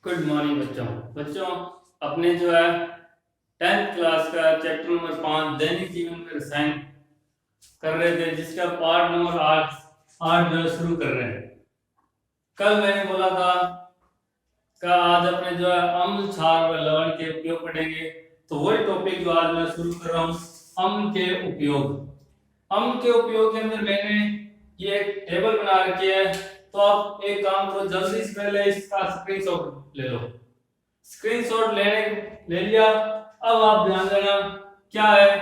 Good morning बच्चों। बच्चों, अपने जो है 10th क्लास का चैप्टर नंबर 5 दैनिक जीवन में रसायन कर रहे थे, जिसका पार्ट नंबर 8 जो है शुरू कर रहे हैं। कल मैंने बोला था कि आज अपने जो है अम्ल, क्षार व लवण के उपयोग पढ़ेंगे, तो वही टॉपिक जो आज मैं शुरू कर रहा हूँ, अम्ल के उपयोग। अम्ल के उपयोग के अंदर मैंने ये एक टेबल बना रखी है, तो आप एक काम करो, जल्दी से पहले इसका स्क्रीनशॉट ले लो। स्क्रीनशॉट ले लिया। अब आप ध्यान देना, क्या है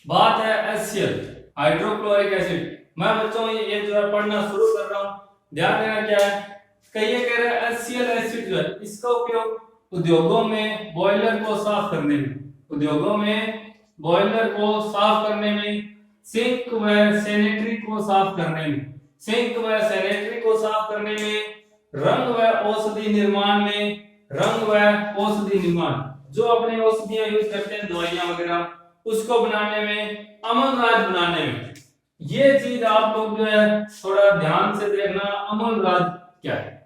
बात है HCl, हाइड्रोक्लोरिक एसिड। मैं बच्चों ये जो है पढ़ना शुरू कर रहा हूँ, ध्यान देना क्या है। कहिए कह रहे हैं HCl एसिड जो है, इसका उपयोग उद्योगों में बॉयलर को साफ करने में, उद्योगों में बॉयलर को साफ करने में, सिंक व सैनिटरी को साफ करने में, सिंक व सैनिटरी को साफ करने में, रंग व औषधि निर्माण में, रंग व औषधि निर्माण, जो अपने औषधियां यूज करते हैं दवाइयां वगैरह, उसको बनाने में, अमलराज बनाने में। ये चीज आप लोग जो है थोड़ा ध्यान से देखना, अमलराज क्या है।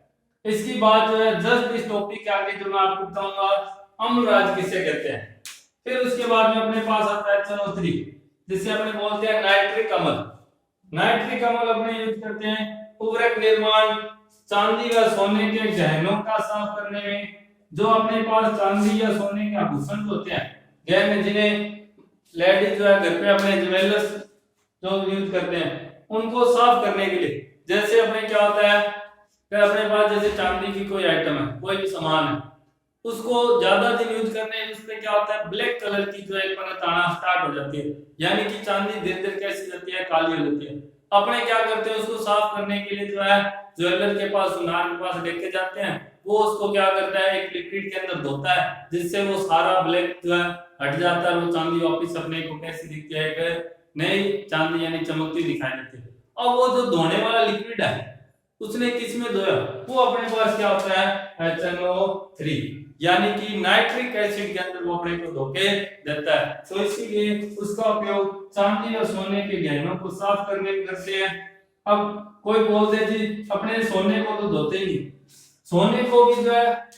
इसकी बात जो है जस्ट इस टॉपिक के आगे जो मैं आपको बताऊंगा, अम्लराज किसे कहते हैं। फिर उसके बाद में अपने पास आता है चनोत्री, जिसे अपने बोलते हैं नाइट्रिक अम्ल। नाइट्रिक अम्ल अपने यूज करते हैं उर्वरक निर्माण, चांदी व सोने के गहनों का साफ करने में। जो अपने पास चांदी या सोने के आभूषण होते हैं, गहने, जिन्हें लेडीज जो है घर पे अपने ज्वेलर्स जो यूज करते हैं, उनको साफ करने के लिए। जैसे अपने क्या होता है कि अपने पास जैसे चांदी की कोई आइटम है, कोई भी सामान है, उसको ज्यादा दिन यूज करने में उसमें क्या होता है, ब्लैक कलर की जो है परत आना स्टार्ट हो जाती है, यानी कि चांदी धीरे धीरे कैसी जाती है, काली हो जाती है। अपने क्या करते हैं, उसको साफ करने के लिए जो है ज्वेलर के पास, सुनार के पास लेके जाते हैं। वो उसको क्या करता है, एक लिक्विड के अंदर धोता है, जिससे वो सारा ब्लैक जो है हट जाता है। वो चांदी वापस अपने को कैसी दिखती है, एक नई चांदी यानी चमकती दिखाई देती है। अब वो जो धोने वाला लिक्विड है, उसने किस में धोया, वो अपने पास क्या होता है, HNO3, यानी कि नाइट्रिक एसिड के अंदर वो अपने को धोके देता है। तो इसीलिए उसका उपयोग चांदी और सोने के गहनों को साफ करने में करते हैं। अब कोई बोलते जी अपने सोने को तो धोते ही नहीं, सोने को भी जो है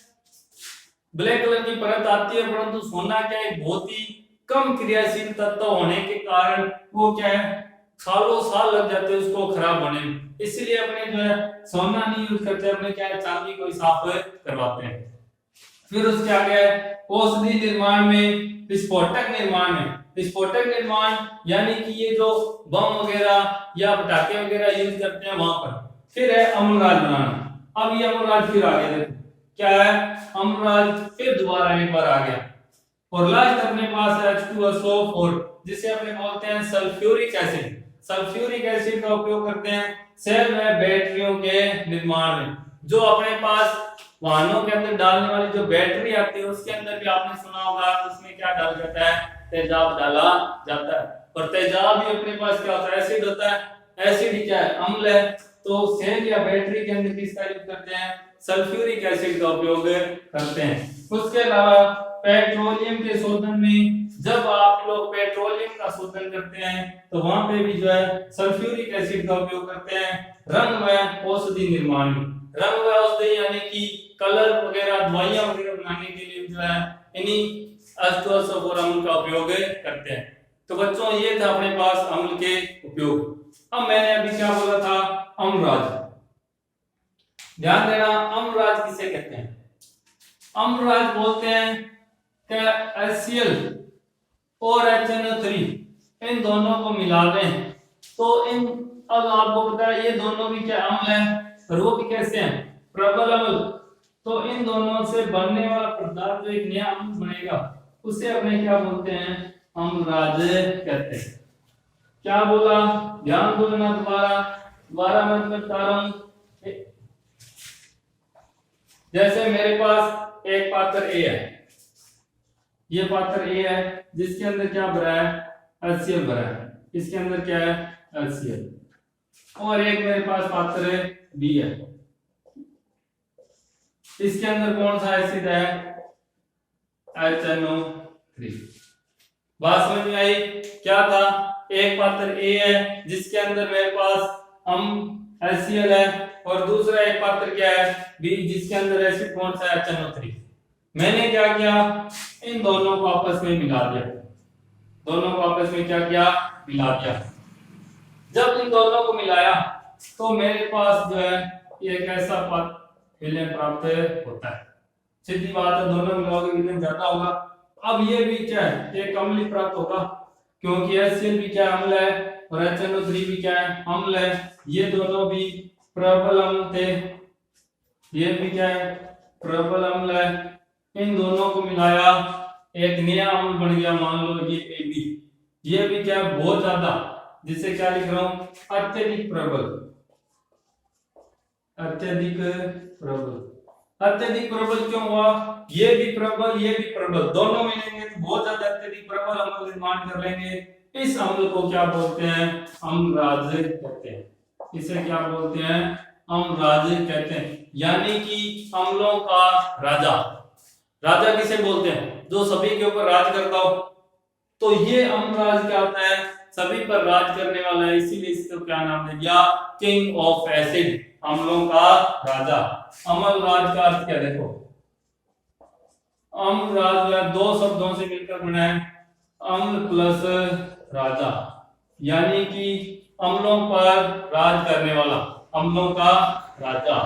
ब्लैक कलर की परत आती है, परंतु सोना क्या है, बहुत ही कम क्रियाशील तत्व होने के कारण वो क्या है, सालों साल लग जाते हैं उसको खराब होने में। इसलिए अपने जो है सोना नहीं यूज करते, अपने क्या है चांदी को साफ करवाते हैं। फिर उसके आगे औषधि निर्माण में, विस्फोटक निर्माण में, विस्फोटक निर्माण यानी कि ये जो बम वगैरह या पटाखे वगैरह यूज करते हैं वहां पर। फिर है अम्लराज बनाना। अब ये अम्लराज फिर आ गया, देखो क्या है, अम्लराज फिर दोबारा एक बार आ गया। और लास्ट अपने पास है H2SO4, जिसे अपने बोलते हैं सल्फ्यूरिक एसिड। सल्फ्यूरिक एसिड का उपयोग करते हैं सेल व बैटरियों के निर्माण में। जो अपने पास वाहनों के अंदर डालने वाली जो बैटरी आती है, उसके अंदर भी आपने सुना होगा, उसमें क्या डाला जाता है, तेजाब डाला जाता है। और तेजाब भी अपने पास क्या होता है, एसिड होता है। एसिड क्या है, अम्ल है। तो सेल या बैटरी के अंदर किसका यूज करते हैं, सल्फ्यूरिक एसिड का उपयोग करते हैं। उसके अलावा पेट्रोलियम के शोधन में, जब आप लोग पेट्रोलियम का शोधन करते हैं तो वहां पे भी जो है सल्फ्यूरिक एसिड का उपयोग करते हैं। रंग व औषधि निर्माण में, रंग व औषधि यानी कि कलर वगैरह, दवाइयां वगैरह बनाने के लिए जो है इन्हीं H2SO4 अम्ल का उपयोग करते हैं। तो बच्चों ये था अपने पास अम्ल के उपयोग। अब मैंने अभी क्या बोला था, अम्लराज। ध्यान देना, अम्लराज किसे कहते हैं। अम्लराज बोलते हैं कि HCl और HNO3 इन दोनों को मिला दें तो इन, अब आपको पता है ये दोनों भी क्या अम्ल हैं, और वो भी कैसे हैं, प्रबल अम्ल। तो इन दोनों से बनने वाला पदार्थ जो एक नया अम्ल बनेगा, उसे अपने क्या बोलते हैं, अम्लराज कहते हैं। क्या बोला, ध्यान दो ना, दोबारा मैं बता रहा हूं। जैसे मेरे पास एक पात्र A है, ये पात्र A है, जिसके अंदर क्या भरा है, HCl भरा है। इसके अंदर क्या है, HCl। और एक मेरे पास पात्र B है, इसके अंदर कौन सा एसिड है, HNO3। बात समझ में आई, क्या था, एक पात्र A है जिसके अंदर मेरे पास HCl है, और दूसरा एक पात्र क्या है B, जिसके अंदर एसिड बॉन्ड है HNO3। मैंने क्या किया, इन दोनों को आपस में मिला दिया, दोनों को आपस में क्या किया, मिला दिया। जब इन दोनों को मिलाया तो मेरे पास जो है एक ऐसा विलयन प्राप्त होता है। सीधी बात है, दोनों मिलाओगे विलयन ज्यादा होगा। अब ये भी क्या है, एक अम्ल प्राप्त होगा, क्योंकि HCl भी क्या अम्ल है और HNO3 भी क्या है, अम्ल है। ये दोनों भी प्रबल अम्ल थे, ये भी क्या है, प्रबल अम्ल है। इन दोनों को मिलाया, एक नया अम्ल बन गया, मान लो ये AB। ये भी क्या है, बहुत ज्यादा, जिसे क्या लिख रहा हूं, अत्यधिक प्रबल। अत्यधिक प्रबल, अत्यधिक प्रबल क्यों हुआ, ये भी प्रबल ये भी प्रबल, दोनों मिलेंगे तो बहुत ज्यादा अत्यधिक प्रबल अम्ल निर्माण कर लेंगे। इस अम्ल को क्या बोलते हैं, अम्लराज कहते हैं। इसे क्या बोलते हैं, अम्लराज कहते हैं, यानी कि अम्लों का राजा। राजा किसे बोलते हैं, जो सभी के ऊपर राज करता हो। तो ये अम्लराज क्या होता है, सभी पर राज करने वाला है, इसीलिए इसको क्या नाम दे दिया, किंग ऑफ एसिड, अम्लों का राजा। अम्लराज का अर्थ क्या, देखो अम्लराज दो शब्दों से मिलकर बना है, अम्ल प्लस राजा, यानी कि अम्लों पर राज करने वाला, अम्लों का राजा,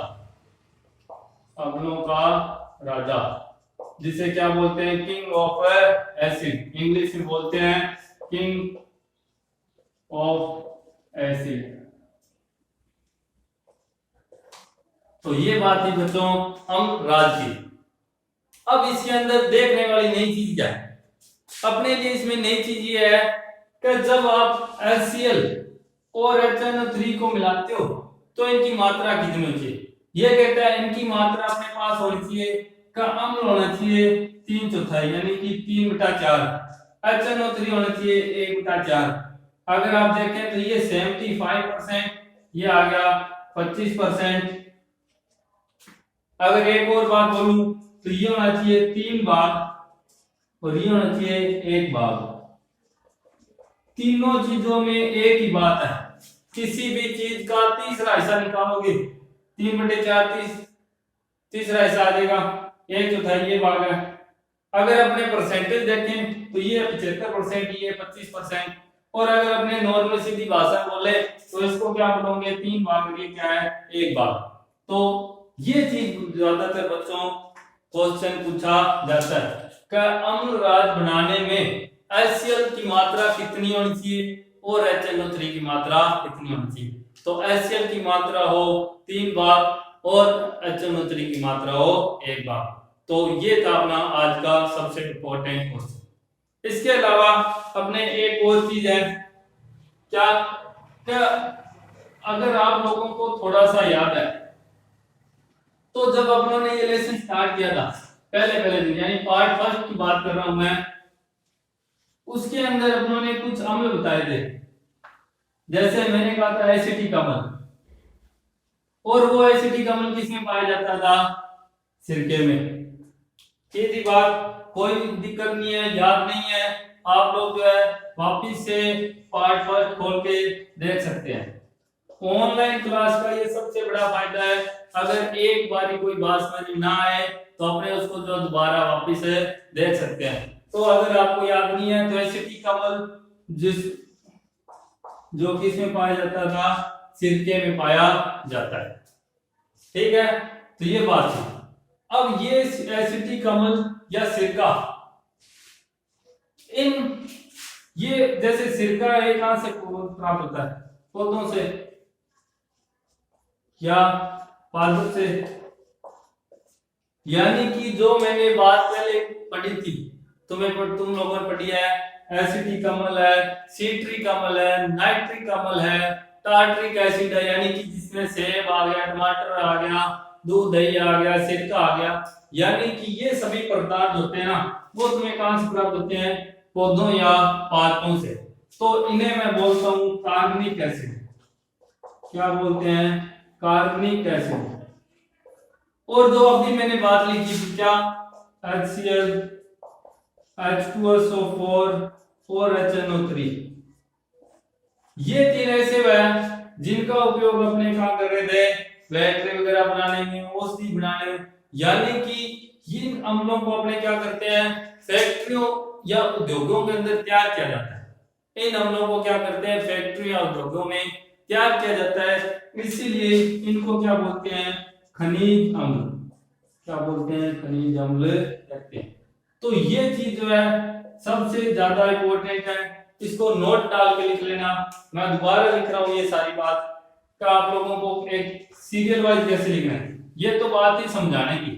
अम्लों का राजा, जिसे क्या बोलते हैं, किंग ऑफ एसिड। इंग्लिश में बोलते हैं किंग ऑफ एसिड। तो ये बात थी बच्चों अम्लराज की। अब इसके अंदर देखने वाली नई चीज क्या है, अपने लिए इसमें नई चीज ये है कि जब आप HCl और HNO3 को मिलाते हो तो इनकी मात्रा कितनी होनी चाहिए। ये कहता है इनकी मात्रा अपने पास होनी चाहिए का अम्ल होना चाहिए 3/4, यानी कि 3/4। HNO3 होना चाहिए 1/4। अगर आप देखें तो ये 75%, ये आ गया 25%। अगर एक और बात बोलूं तो ये होना चाहिए 3 भाग और ये होना चाहिए 1 भाग। तीनों चीजों में एक ही बात है, किसी भी चीज का तीसरा हिस्सा निकालोगे 3/4 तीसरा हिस्सा आ जाएगा, 1/4 ये भाग है। अगर अपने परसेंटेज देखें तो ये 75%, ये 25%। और अगर अपने नॉर्मल सीधी भाषा बोले तो इसको क्या बोलोगे, 3 भाग, ये क्या है 1 भाग। तो ये चीज ज्यादातर बच्चों क्वेश्चन पूछा जाता है कि अम्लराज बनाने में HCl की मात्रा कितनी होनी चाहिए और HNO3 की मात्रा कितनी होनी चाहिए। तो HCl की मात्रा हो 3 भाग और HNO3 की मात्रा हो 1 भाग। तो ये था अपना आज का सबसे इंपॉर्टेंट क्वेश्चन। इसके अलावा अपने एक और चीज है क्या, अगर आप लोगों को थोड़ा सा याद है तो जब अपनों ने ये लेसन स्टार्ट किया था पहले दिन, यानी पार्ट फर्स्ट की बात कर रहा हूं मैं, उसके अंदर अपनों ने कुछ अम्ल बताए थे। जैसे मैंने कहा था एसिटिक अम्ल, और वो एसिटिक अम्ल किसमें पाया जाता था, सिरके में। सीधी बात, कोई दिक्कत नहीं है, याद नहीं है, आप लोग जो है वापिस से पार्ट फर्स्ट खोल के देख सकते हैं। ऑनलाइन क्लास का ये सबसे बड़ा फायदा है, अगर एक बार कोई बात समझ में ना आए तो अपने उसको जो दोबारा वापिस देख सकते हैं। तो अगर आपको याद नहीं है तो एसिटिक अम्ल जो किस में पाया जाता था, सिरके में पाया जाता है। ठीक है, तो ये बात है। अब ये एसिटिक अम्ल या सिरका, ये जैसे सिरका ये कहां से प्राप्त होता है, पौधों से या पादप से। यानी कि जो मैंने बात पहले पढ़ी थी, तुम लोगों ने पढ़ी है, एसिटिक अम्ल है, सिट्रिक अम्ल है, नाइट्रिक अम्ल है, टार्ट्रिक एसिड है, यानी कि जिसमें सेब आ गया, टमाटर आ गया, दूध दही आ गया, सिरका आ गया। यानी कि ये सभी पदार्थ होते हैं ना, वो तुम्हें कहां से प्राप्त होते हैं, पौधों या पादपों से। तो इन्हें मैं बोलता हूं कार्बनिक एसिड। क्या बोलते हैं, कार्बनिक एसिड। और जो अभी मैंने बात लिखी थी क्या, HCl, H2SO4 और HNO3, ये तीन ऐसे हैं जिनका उपयोग अपने कहाँ कर रहे थे, बैटरी वगैरह बनाने में, औषधि बनाने में। यानी कि इन अम्लों को अपने क्या करते हैं, फैक्ट्रियों या उद्योगों के अंदर तैयार किया जाता है। इन अम्लों को क्या करते हैं, फैक्ट्री या उद्योगों में तैयार किया जाता है, इसीलिए इनको क्या बोलते हैं, खनिज अम्ल। क्या बोलते हैं, खनिज अम्ल कहते हैं। तो ये चीज जो है सबसे ज्यादा इंपॉर्टेंट है, इसको नोट डाल के लिख लेना। मैं दोबारा लिख रहा हूं ये सारी बात का, आप लोगों को एक सीरियल वाइज कैसे लिखना है, ये तो बात ही समझाने की।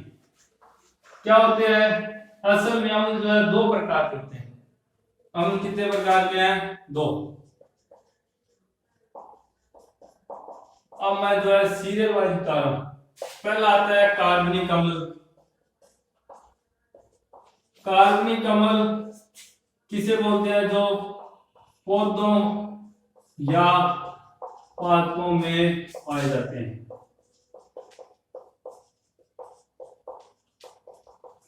क्या होते हैं, असल में अम्ल जो है दो प्रकार के होते हैं। अम्ल कितने प्रकार के हैं, दो। अब मैं जो है सीरियल वाइज बता रहा हूं। पहला आता है कार्बनिक अम्ल। कार्बनिक अम्ल किसे बोलते हैं, जो पौधों या पादपों में पाए जाते हैं।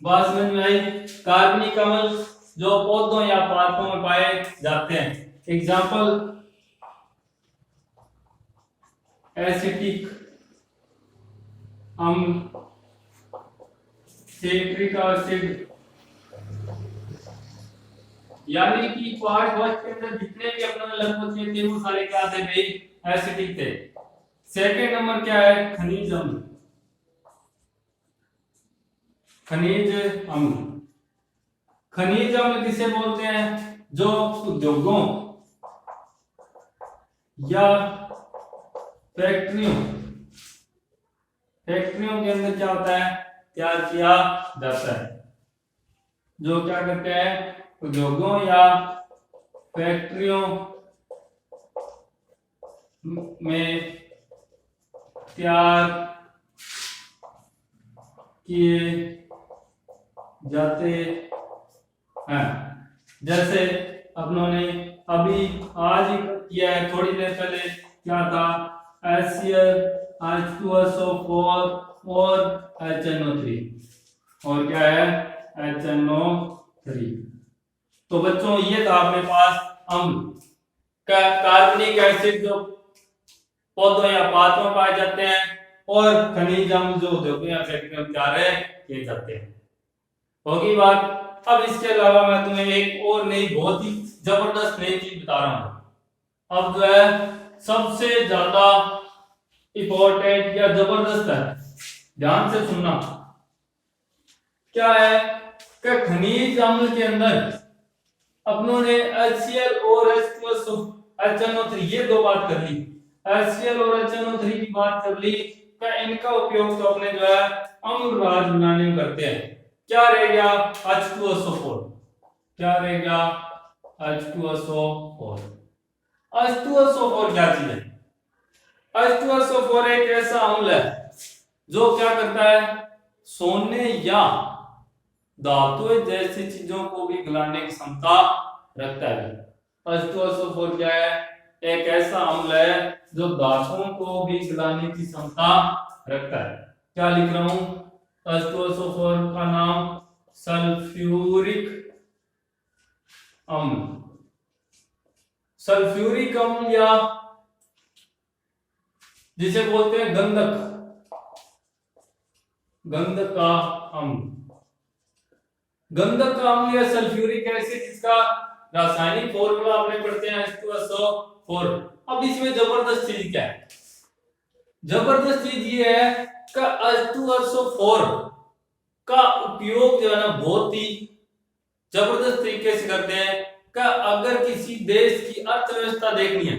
बात समझ में आई, कार्बनिक अम्ल जो पौधों या पादपों में पाए जाते हैं। एग्जाम्पल, एसिटिक अम्ल, सिट्रिक एसिड। यानी कि पार्ट फर्स्ट के अंदर जितने भी अपने लगभग थे वो सारे क्या थे भाई, एसिटिक थे। सेकंड नंबर क्या है, खनिज अम्ल। खनिज अम्ल, खनिज अम्ल किसे बोलते हैं, जो उद्योगों या फैक्ट्रियों के अंदर क्या होता है, तैयार किया जाता है। जो क्या करते हैं, उद्योगों या फैक्ट्रियों में तैयार किए जाते हैं। जैसे अपनों ने अभी आज ही किया है, थोड़ी देर पहले क्या था, HCl, H2SO4 और HNO3, और क्या है, HNO3। तो बच्चों ये था अपने पास अम्ल का, कार्बनिक एसिड जो पौधों या पादपों में पाए जाते हैं, और खनिज अम्ल जो उद्योगों या फैक्ट्रियों में तैयार किए जाते हैं। होगी बात। अब इसके अलावा मैं तुम्हें एक और नई बहुत ही जबरदस्त नई चीज बता रहा हूं। अब जो है सबसे ज्यादा इंपॉर्टेंट या जबरदस्त है, ध्यान से सुनना। क्या है कि खनिज अम्ल के अंदर अपनों ने HCl और HNO3 ये दो बात कर ली, HCl और HNO3 की बात कर ली, का इनका उपयोग तो अपने जो है अम्ल राज बनाने में करते हैं। क्या रहेगा, H2SO4। क्या रहेगा, H2SO4। H2SO4 क्या चीज है, H2SO4 एक ऐसा अम्ल है जो क्या करता है, सोने या धातु जैसी चीजों को भी गलाने की क्षमता रखता है। H2SO4 क्या है, एक ऐसा अम्ल है जो धातुओं को भी गलाने की क्षमता रखता है। क्या लिख रहा हूं, H2SO4 का नाम सल्फ्यूरिक अम्ल। सल्फ्यूरिक अम्ल या जिसे बोलते हैं गंधक का अम्ल। गंधक का अम्ल या सल्फ्यूरिक एसिड, इसका रासायनिक फॉर्मूला आपने पढ़ते हैं H2SO4। अब इसमें जबरदस्त चीज क्या है, जबरदस्त चीज ये है कि H2SO4 का उपयोग जो है ना बहुत ही जबरदस्त तरीके से करते हैं। कि अगर किसी देश की अर्थव्यवस्था देखनी है,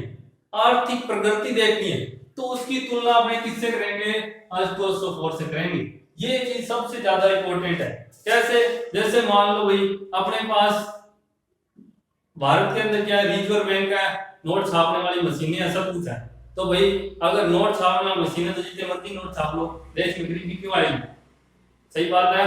आर्थिक प्रगति देखनी है, तो उसकी तुलना अपने किससे करेंगे, H2SO4 से करेंगे। ये चीज सबसे ज्यादा इंपॉर्टेंट है। कैसे, जैसे मान लो भाई अपने पास भारत के अंदर क्या है, रिजर्व बैंक है, नोट छापने वाली मशीनें है, सब कुछ है। तो भाई अगर नोट छापने वाली मशीन है तो जितने मर्जी नोट छाप लो, देश में गरीबी क्यों आएगी। सही बात है।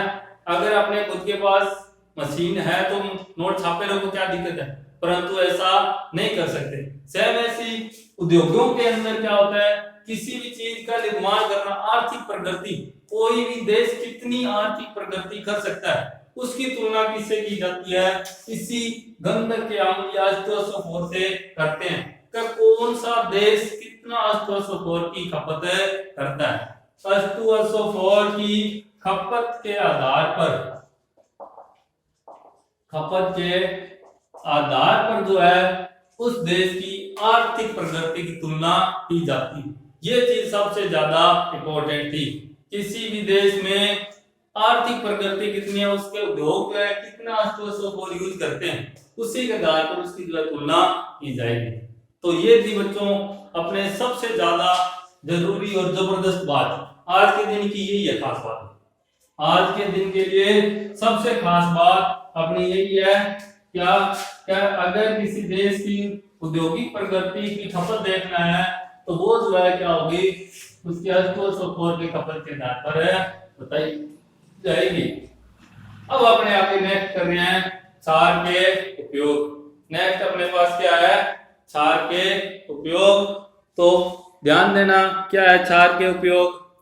अगर अपने खुद के पास मशीन है तो नोट छापे रखो, क्या दिक्कत है, परंतु ऐसा नहीं कर सकते। सेम ऐसी उद्योगों के अंदर क्या होता है, किसी भी चीज का निर्माण करना, आर्थिक प्रगति, कोई भी देश कितनी आर्थिक प्रगति कर सकता है उसकी तुलना किससे की जाती है, इसी गंधक के अम्ल या H2SO4 से करते हैं। कि कौन सा देश कितना H2SO4 की खपत करता है। H2SO4 की खपत के आधार पर जो है उस देश की आर्थिक प्रगति की तुलना की जाती है। ये चीज सबसे ज्यादा इंपॉर्टेंट थी। किसी भी देश में आर्थिक प्रगति कितनी है, उसके उद्योग जो है कितना H2SO4 यूज करते हैं, उसी के आधार पर उसकी जो है तुलना की जाएगी। तो ये थी बच्चों अपने सबसे ज्यादा जरूरी और जबरदस्त बात। आज के दिन की यही है खास बात। आज के दिन के लिए सबसे खास बात अपनी यही है क्या अगर किसी देश की औद्योगिक प्रगति की खपत देखना है तो वो जो है क्या होगी, उसकी H2SO4 की खपत के आधार पर बताई जाएगी। अब अपने आगे नेक्स्ट कर रहे हैं क्षार के उपयोग। नेक्स्ट अपने पास क्या है, क्षार के उपयोग। तो ध्यान देना क्या है क्षार के उपयोग।